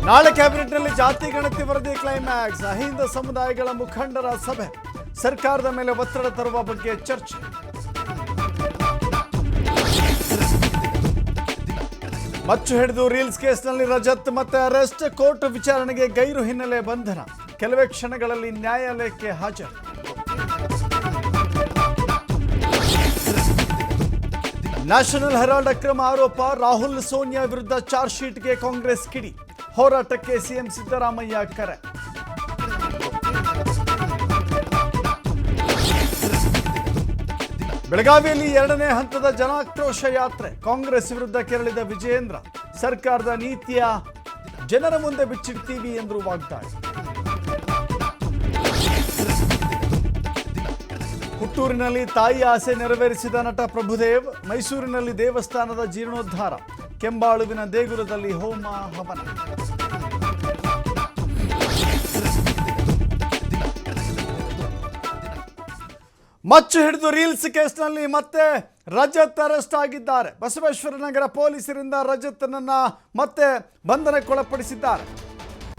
ನಾಳೆ ಕ್ಯಾಬಿನೆಟ್ನಲ್ಲಿ ಜಾತಿ ಗಣತಿ ವರದಿ ಕ್ಲೈಮ್ಯಾಕ್ಸ್. ಅಹಿಂದ ಸಮುದಾಯಗಳ ಮುಖಂಡರ ಸಭೆ. ಸರ್ಕಾರದ ಮೇಲೆ ಒತ್ತಡ ತರುವ ಬಗ್ಗೆ ಚರ್ಚೆ. ಮಚ್ಚು ಹಿಡಿದು ರೀಲ್ಸ್ ಕೇಸ್ನಲ್ಲಿ ರಜತ್ ಮತ್ತೆ ಅರೆಸ್ಟ್. ಕೋರ್ಟ್ ವಿಚಾರಣೆಗೆ ಗೈರು ಹಿನ್ನೆಲೆ ಬಂಧನ. ಕೆಲವೇ ಕ್ಷಣಗಳಲ್ಲಿ ನ್ಯಾಯಾಲಯಕ್ಕೆ ಹಾಜರು. ನ್ಯಾಷನಲ್ ಹೆರಾಲ್ಡ್ ಅಕ್ರಮ ಆರೋಪ. ರಾಹುಲ್ ಸೋನಿಯಾ ವಿರುದ್ಧ ಚಾರ್ಜ್ ಶೀಟ್ಗೆ ಕಾಂಗ್ರೆಸ್ ಕಿಡಿ. ಹೋರಾಟಕ್ಕೆ ಸಿಎಂ ಸಿದ್ದರಾಮಯ್ಯ ಕರೆ. ಬೆಳಗಾವಿಯಲ್ಲಿ 2ನೇ ಹಂತದ ಜನಾಕ್ರೋಶ ಯಾತ್ರೆ. ಕಾಂಗ್ರೆಸ್ ವಿರುದ್ಧ ಕೆರಳಿದ ವಿಜಯೇಂದ್ರ. ಸರ್ಕಾರದ ನೀತಿಯ ಜನರ ಮುಂದೆ ಬಿಚ್ಚಿಡ್ತೀವಿ ಎಂದರು ವಾಗ್ದಾಳಿ. ಹುಟ್ಟೂರಿನಲ್ಲಿ ತಾಯಿ ಆಸೆ ನೆರವೇರಿಸಿದ ನಟ ಪ್ರಭುದೇವ್. ಮೈಸೂರಿನಲ್ಲಿ ದೇವಸ್ಥಾನದ ಜೀರ್ಣೋದ್ಧಾರ. ಕೆಂಬಾಳುವಿನ ದೇಗುಲದಲ್ಲಿ ಹೋಮ ಹವನ. ಮಚ್ಚು ಹಿಡಿದು ರೀಲ್ಸ್ ಕೇಸ್ನಲ್ಲಿ ಮತ್ತೆ ರಜತ್ ಅರೆಸ್ಟ್ ಆಗಿದ್ದಾರೆ. ಬಸವೇಶ್ವರ ನಗರ ಪೊಲೀಸರಿಂದ ರಜತ್ನನ್ನ ಮತ್ತೆ ಬಂಧನಕ್ಕೊಳಪಡಿಸಿದ್ದಾರೆ.